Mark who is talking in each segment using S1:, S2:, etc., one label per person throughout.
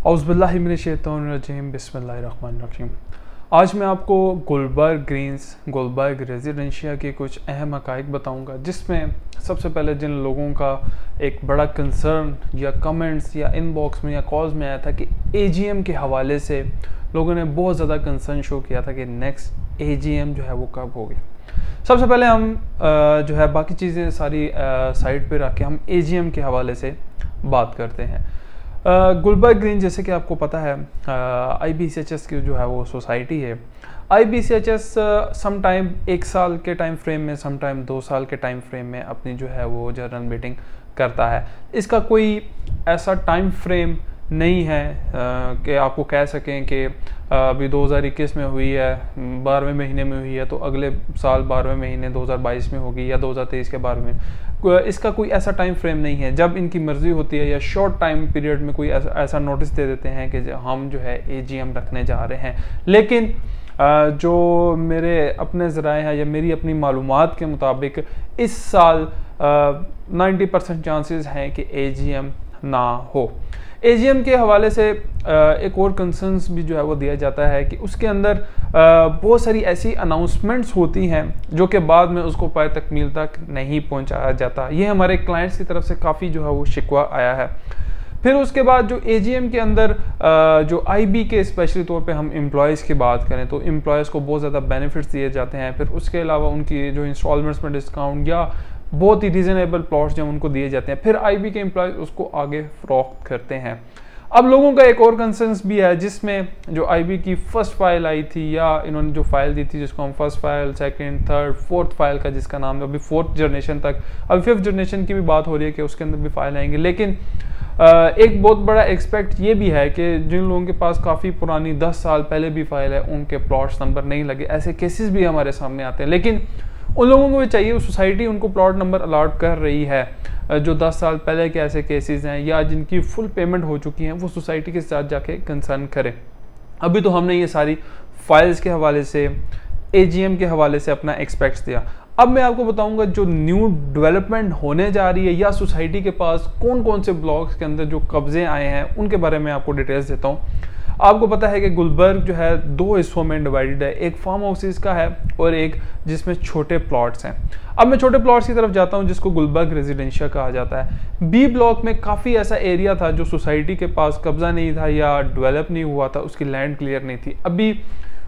S1: औज़ुबिल्लाहिमिनश्शैतानिर्रजीम बिस्मिल्लाहिर्रहमानिर्रहीम। आज मैं आपको गुलबर्ग ग्रीन्स गुलबर्ग रेजिडेंशिया के कुछ अहम हक़ाइक़ बताऊंगा, जिसमें सबसे पहले जिन लोगों का एक बड़ा कंसर्न या कमेंट्स या इनबॉक्स में या कॉल्स में आया था कि एजीएम के हवाले से लोगों ने बहुत ज़्यादा कंसर्न शो किया था कि नेक्स्ट एजीएम जो है वो कब होगी। सबसे पहले हम जो है बाकी चीज़ें सारी साइड पे रख के हम एजीएम के हवाले से बात करते हैं। गुलबर्ग ग्रीन, जैसे कि आपको पता है, IBCHS की जो है वो सोसाइटी है। IBCHS सम टाइम 1 साल के टाइम फ्रेम में, सम टाइम 2 साल के टाइम फ्रेम में अपनी जो है वो जनरल मीटिंग करता है। इसका कोई ऐसा टाइम फ्रेम नहीं है कि आपको कह सकें कि अभी 2021 में हुई है, 12वें महीने में हुई है तो अगले साल 12वें महीने 2022 में होगी या 2023 के 12वें में। इसका कोई ऐसा टाइम फ्रेम नहीं है। जब इनकी मर्ज़ी होती है या शॉर्ट टाइम पीरियड में कोई ऐसा नोटिस दे देते हैं कि हम जो है एजीएम रखने जा रहे हैं। लेकिन जो मेरे अपने ज़राए हैं या मेरी अपनी मालूमात के मुताबिक इस साल 90% चांसेस हैं कि एजीएम ना हो। एजीएम के हवाले से एक और कंसर्न्स भी जो है वो दिया जाता है कि उसके अंदर बहुत सारी ऐसी अनाउंसमेंट्स होती हैं जो कि बाद में उसको पाए तकमील तक नहीं पहुंचाया जाता। ये हमारे क्लाइंट्स की तरफ से काफ़ी जो है वो शिकवा आया है। फिर उसके बाद जो एजीएम के अंदर जो IB के स्पेशली तौर पे हम एम्प्लॉयज़ की बात करें तो एम्प्लॉयज़ को बहुत ज़्यादा बेनिफिट्स दिए जाते हैं। फिर उसके अलावा उनकी जो इंस्टॉलमेंट्स में डिस्काउंट या बहुत ही रीज़नेबल प्लॉट्स जो उनको दिए जाते हैं, फिर IB के एम्प्लॉयज़ उसको आगे फ़रोख्त करते हैं। अब लोगों का एक और कंसर्न्स भी है, जिसमें जो IB की फ़र्स्ट फाइल आई थी या इन्होंने जो फाइल दी थी, जिसको हम first file, second, third, fourth file का जिसका नाम है, अभी 4th जनरेशन तक, अभी 5th जनरेशन की भी बात हो रही है कि उसके अंदर भी फाइल आएंगे। लेकिन एक बहुत बड़ा एक्सपेक्ट ये भी है कि जिन लोगों के पास काफ़ी पुरानी 10 साल पहले भी फाइल है, उनके प्लॉट्स नंबर नहीं लगे। ऐसे केसेस भी हमारे सामने आते हैं। लेकिन उन लोगों को भी चाहिए, सोसाइटी उनको प्लॉट नंबर अलॉट कर रही है, जो 10 साल पहले के ऐसे केसेस हैं या जिनकी फुल पेमेंट हो चुकी हैं, वो सोसाइटी के साथ जाके कंसर्न करें। अभी तो हमने ये सारी फाइल्स के हवाले से, एजीएम के हवाले से अपना एक्सपेक्ट्स दिया। अब मैं आपको बताऊंगा जो न्यू डेवलपमेंट होने जा रही है या सोसाइटी के पास कौन कौन से ब्लॉक्स के अंदर जो कब्जे आए हैं, उनके बारे में आपको डिटेल्स देता हूँ। आपको पता है कि गुलबर्ग जो है 2 हिस्सों में डिवाइडेड है, एक फार्म हाउसेस का है और एक जिसमें छोटे प्लॉट्स हैं। अब मैं छोटे प्लॉट्स की तरफ जाता हूं, जिसको गुलबर्ग रेजिडेंशिया कहा जाता है। B ब्लॉक में काफ़ी ऐसा एरिया था जो सोसाइटी के पास कब्जा नहीं था या डेवलप नहीं हुआ था, उसकी लैंड क्लियर नहीं थी। अभी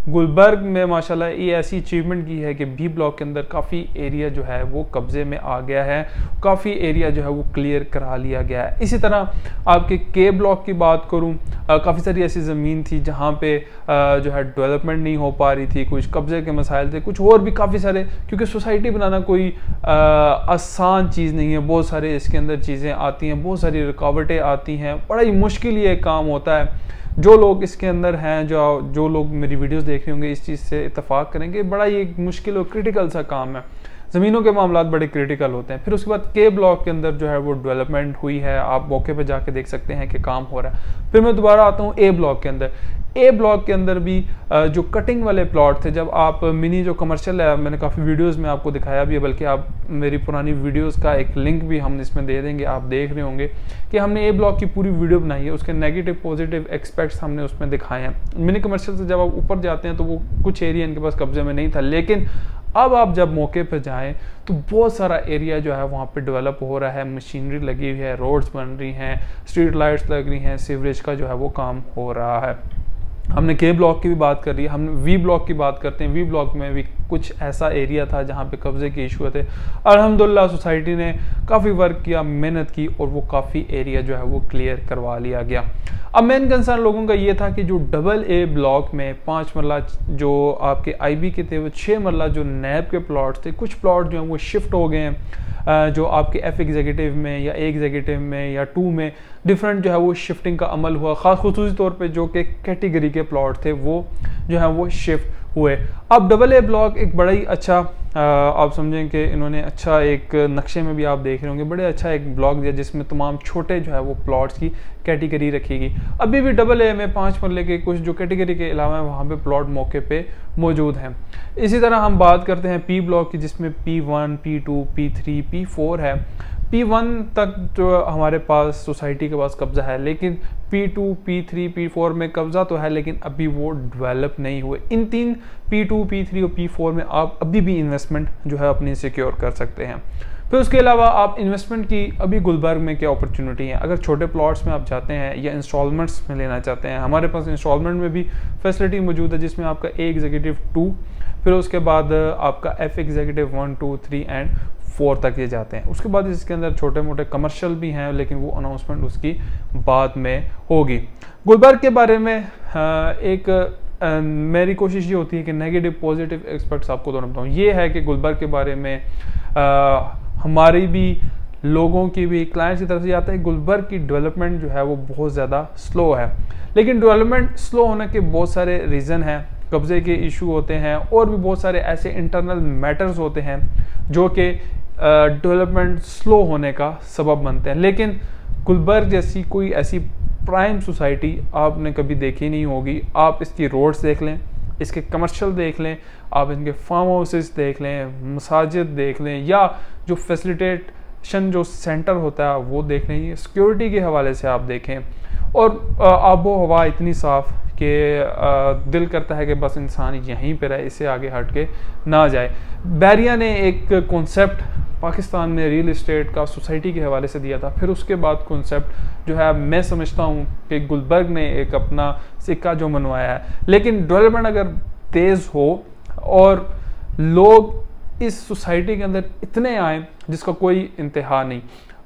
S1: गुलबर्ग में माशाल्लाह ये ऐसी अचीवमेंट की है कि B ब्लॉक के अंदर काफ़ी एरिया जो है वो कब्जे में आ गया है, काफ़ी एरिया जो है वो क्लियर करा लिया गया है। इसी तरह आपके K ब्लॉक की बात करूं, काफ़ी सारी ऐसी ज़मीन थी जहां पे जो है डेवलपमेंट नहीं हो पा रही थी, कुछ कब्जे के मसाइल थे, कुछ और भी काफ़ी सारे, क्योंकि सोसाइटी बनाना कोई आसान चीज़ नहीं है। बहुत सारे इसके अंदर चीज़ें आती हैं, बहुत सारी रुकावटें आती हैं, बड़ा ही मुश्किल ये काम होता है। जो लोग इसके अंदर हैं, जो लोग मेरी वीडियोस देख रहे होंगे, इस चीज़ से इत्तेफाक करेंगे, बड़ा ये मुश्किल और क्रिटिकल सा काम है। ज़मीनों के मामलात बड़े क्रिटिकल होते हैं। फिर उसके बाद K ब्लॉक के अंदर जो है वो डेवलपमेंट हुई है, आप मौके पे जाके देख सकते हैं कि काम हो रहा है। फिर मैं दोबारा आता हूँ A ब्लॉक के अंदर। A ब्लॉक के अंदर भी जो कटिंग वाले प्लॉट थे, जब आप मिनी जो कमर्शियल है, मैंने काफ़ी वीडियोस में आपको दिखाया भी है, बल्कि आप मेरी पुरानी वीडियोस का एक लिंक भी हम इसमें दे देंगे, आप देख रहे होंगे कि हमने A ब्लॉक की पूरी वीडियो बनाई है, उसके नेगेटिव पॉजिटिव एक्सपेक्ट्स हमने उसमें दिखाए हैं। मिनी कमर्शियल से जब आप ऊपर जाते हैं तो वो कुछ एरिया इनके पास कब्जे में नहीं था, लेकिन अब आप जब मौके पर जाएं तो बहुत सारा एरिया जो है वहाँ पे डेवलप हो रहा है, मशीनरी लगी हुई है, रोड्स बन रही हैं, स्ट्रीट लाइट्स लग रही हैं, सीवरेज का जो है वो काम हो रहा है। हमने K ब्लॉक की भी बात कर ली, हम V ब्लॉक की बात करते हैं। V ब्लॉक में भी कुछ ऐसा एरिया था जहाँ पे कब्जे के इशू थे। अल्हम्दुलिल्लाह सोसाइटी ने काफ़ी वर्क किया, मेहनत की और वो काफ़ी एरिया जो है वो क्लियर करवा लिया गया। अब मेन कंसर्न लोगों का ये था कि जो AA ब्लॉक में 5 मरला जो आपके IB के थे, वो 6 मरला जो नैब के प्लॉट्स थे, कुछ प्लॉट जो हैं वो शिफ्ट हो गए हैं, जो आपके F एग्जीक्यूटिव में या A एग्जीक्यूटिव में या 2 में डिफरेंट जो है वो शिफ्टिंग का अमल हुआ। ख़ास खुसूसी तौर पे जो कि कैटेगरी के प्लॉट थे वो जो है वो शिफ्ट हुए। अब AA ब्लॉक एक बड़ा ही अच्छा आप समझें कि इन्होंने अच्छा एक नक्शे में भी आप देख रहे होंगे, बड़े अच्छा एक ब्लॉक दिया जिसमें तमाम छोटे जो है वो प्लॉट्स की कैटेगरी रखीगी। अभी भी AA में 5 मरले के कुछ जो कैटेगरी के अलावा वहाँ पे प्लॉट मौके पे मौजूद हैं। इसी तरह हम बात करते हैं P ब्लॉक की, जिसमें P1, P2, P3, P4 है। P1 तक जो हमारे पास सोसाइटी के पास कब्जा है, लेकिन P2, P3, P4 में कब्जा तो है, लेकिन अभी वो डेवलप नहीं हुए। इन तीन P2, P3 और P4 में आप अभी भी इन्वेस्टमेंट जो है अपनी सिक्योर कर सकते हैं। फिर उसके अलावा आप इन्वेस्टमेंट की अभी गुलबर्ग में क्या अपॉर्चुनिटी है, अगर छोटे प्लॉट्स में आप जाते हैं या इंस्टॉलमेंट्स में लेना चाहते हैं, हमारे पास इंस्टॉलमेंट में भी फैसिलिटी मौजूद है, जिसमें आपका ए एग्जीक्यूटिव 2, फिर उसके बाद आपका F एग्जीक्यूटिव 1, 2, 3 एंड 4 तक ये जाते हैं। उसके बाद इसके अंदर छोटे मोटे कमर्शियल भी हैं, लेकिन वो अनाउंसमेंट उसकी बाद में होगी। गुलबर्ग के बारे में मेरी कोशिश ये होती है कि नेगेटिव पॉजिटिव एस्पेक्ट्स आपको दोनों बताऊँ। ये है कि गुलबर्ग के बारे में हमारी भी लोगों की भी क्लाइंट्स की तरफ से आता है, गुलबर्ग की डेवलपमेंट जो है वो बहुत ज़्यादा स्लो है। लेकिन डेवलपमेंट स्लो होने के बहुत सारे रीज़न हैं, कब्ज़े के इशू होते हैं और भी बहुत सारे ऐसे इंटरनल मैटर्स होते हैं जो कि डेवलपमेंट स्लो होने का सबब बनते हैं। लेकिन गुलबर्ग जैसी कोई ऐसी प्राइम सोसाइटी आपने कभी देखी नहीं होगी। आप इसकी रोड्स देख लें, इसके कमर्शियल देख लें, आप इनके फार्म हाउसेस देख लें, मसाजिद देख लें, या जो फैसिलिटेशन जो सेंटर होता है वो देख लें, सिक्योरिटी के हवाले से आप देखें, और आबो हवा इतनी साफ़ कि दिल करता है कि बस इंसान यहीं पर रहे, इससे आगे हट के ना जाए। बैरिया ने एक कॉन्सेप्ट पाकिस्तान में रियल इस्टेट का सोसाइटी के हवाले से दिया था, फिर उसके बाद कॉन्सेप्ट जो है मैं समझता हूँ कि गुलबर्ग ने एक अपना सिक्का जो मनवाया है। लेकिन डेवलपमेंट अगर तेज़ हो और लोग इस सोसाइटी के अंदर इतने आए जिसका कोई इंतहा नहीं।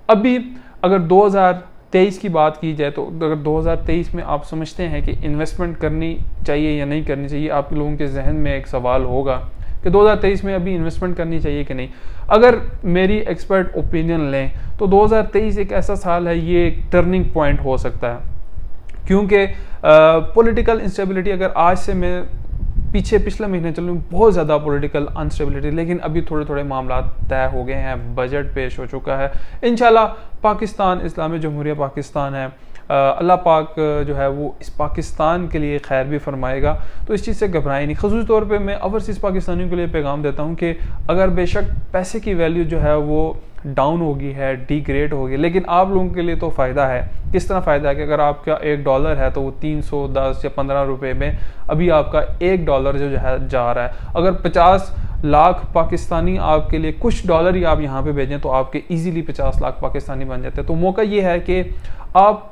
S1: अभी अगर 2023 की बात की जाए तो अगर 2023 में आप समझते हैं कि इन्वेस्टमेंट करनी चाहिए या नहीं करनी चाहिए, आप लोगों के जहन में एक सवाल होगा कि 2023 में अभी इन्वेस्टमेंट करनी चाहिए कि नहीं। अगर मेरी एक्सपर्ट ओपिनियन लें तो 2023 एक ऐसा साल है, ये एक टर्निंग पॉइंट हो सकता है, क्योंकि पॉलिटिकल इंस्टेबिलिटी, अगर आज से मैं पिछले महीने चलूँ, बहुत ज़्यादा पॉलिटिकल अनस्टेबिलिटी, लेकिन अभी थोड़े थोड़े मामला तय हो गए हैं, बजट पेश हो चुका है। इंशाल्लाह पाकिस्तान इस्लामी जमहूरिया पाकिस्तान है, अल्लाह पाक जो है वो इस पाकिस्तान के लिए खैर भी फरमाएगा, तो इस चीज़ से घबराए नहीं। ख़ुसूस तौर पे मैं ओवरसीज़ पाकिस्तानियों के लिए पैगाम देता हूँ कि अगर बेशक पैसे की वैल्यू जो है वो डाउन होगी है, डिग्रेड होगी, लेकिन आप लोगों के लिए तो फ़ायदा है। किस तरह फ़ायदा है कि अगर आपका $1 है तो वो 310 या 15 रुपये में अभी आपका $1 जो है जा रहा है। अगर 50 लाख पाकिस्तानी आपके लिए कुछ डॉलर ही आप यहाँ पे भेजें तो आपके इजीली 50 लाख पाकिस्तानी बन जाते हैं। तो मौका ये है कि आप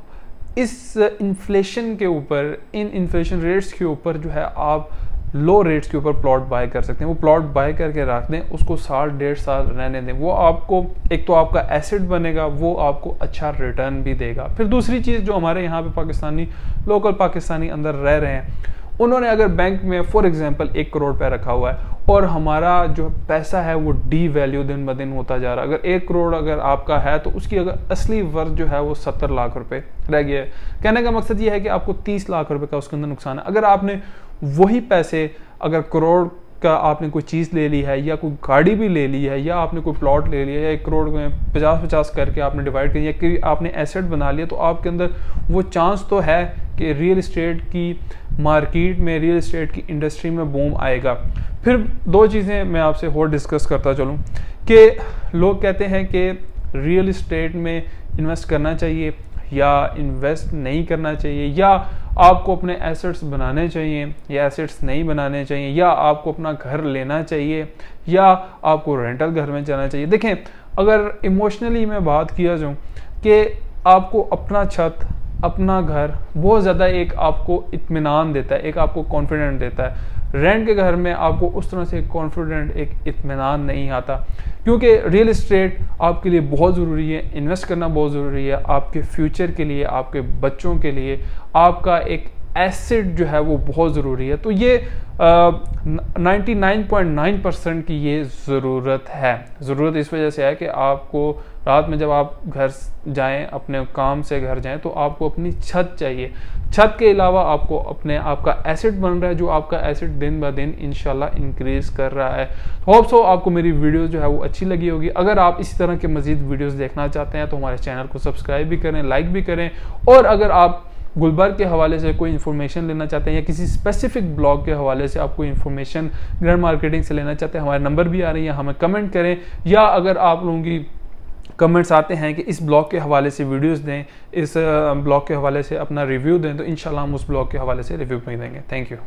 S1: इस इन्फ्लेशन के ऊपर, इन इन्फ्लेशन रेट्स के ऊपर जो है आप लो रेट्स के ऊपर प्लॉट बाय कर सकते हैं। वो प्लॉट बाय करके रख दें, उसको 1.5 साल रहने दें, वो आपको एक तो आपका एसेट बनेगा, वो आपको अच्छा रिटर्न भी देगा। फिर दूसरी चीज़, जो हमारे यहाँ पे पाकिस्तानी लोकल पाकिस्तानी अंदर रह रहे हैं, उन्होंने अगर बैंक में फॉर एग्जांपल 1 करोड़ रुपया रखा हुआ है और हमारा जो पैसा है वो डी वैल्यू दिन ब दिन होता जा रहा है, अगर 1 करोड़ अगर आपका है तो उसकी अगर असली वर्थ जो है वो 70 लाख रुपए रह गया है। कहने का मकसद ये है कि आपको 30 लाख रुपए का उसके अंदर नुकसान है। अगर आपने वही पैसे, अगर करोड़ का आपने कोई चीज़ ले ली है या कोई गाड़ी भी ले ली है या आपने कोई प्लॉट ले लिया या 1 करोड़ में 50-50 करके आपने डिवाइड किया या कि आपने एसेट बना लिया, तो आपके अंदर वो चांस तो है कि रियल इस्टेट की मार्केट में, रियल इस्टेट की इंडस्ट्री में बूम आएगा। फिर 2 चीज़ें मैं आपसे और डिस्कस करता चलूँ कि लोग कहते हैं कि रियल इस्टेट में इन्वेस्ट करना चाहिए या इन्वेस्ट नहीं करना चाहिए, या आपको अपने एसेट्स बनाने चाहिए या एसेट्स नहीं बनाने चाहिए, या आपको अपना घर लेना चाहिए या आपको रेंटल घर में जाना चाहिए। देखें, अगर इमोशनली मैं बात किया जाऊँ कि आपको अपना छत, अपना घर बहुत ज़्यादा एक आपको इत्मीनान देता है, एक आपको कॉन्फिडेंट देता है। रेंट के घर में आपको उस तरह से कॉन्फिडेंट, एक इत्मीनान नहीं आता, क्योंकि रियल इस्टेट आपके लिए बहुत ज़रूरी है, इन्वेस्ट करना बहुत ज़रूरी है, आपके फ्यूचर के लिए, आपके बच्चों के लिए, आपका एक एसेट जो है वो बहुत ज़रूरी है। तो ये 99.9% की ये ज़रूरत है। ज़रूरत इस वजह से है कि आपको रात में जब आप घर जाएं, अपने काम से घर जाएं, तो आपको अपनी छत चाहिए। छत के अलावा आपको अपने आपका एसेट बन रहा है, जो आपका एसेट दिन ब दिन इंशाल्लाह इंक्रीज कर रहा है। होप सो आपको मेरी वीडियोस जो है वो अच्छी लगी होगी। अगर आप इसी तरह के मज़ीद वीडियोस देखना चाहते हैं तो हमारे चैनल को सब्सक्राइब भी करें, लाइक भी करें, और अगर आप गुलबर्ग के हवाले से कोई इन्फॉर्मेशन लेना चाहते हैं या किसी स्पेसिफिक ब्लॉग के हवाले से आप कोई इन्फॉर्मेशन ग्रैंड मार्केटिंग से लेना चाहते हैं, हमारे नंबर भी आ रही है, हमें कमेंट करें, या अगर आप लोगों की कमेंट्स आते हैं कि इस ब्लॉग के हवाले से वीडियोस दें, इस ब्लॉग के हवाले से अपना रिव्यू दें, तो इंशाल्लाह हम उस ब्लॉग के हवाले से रिव्यू भी देंगे। Thank you.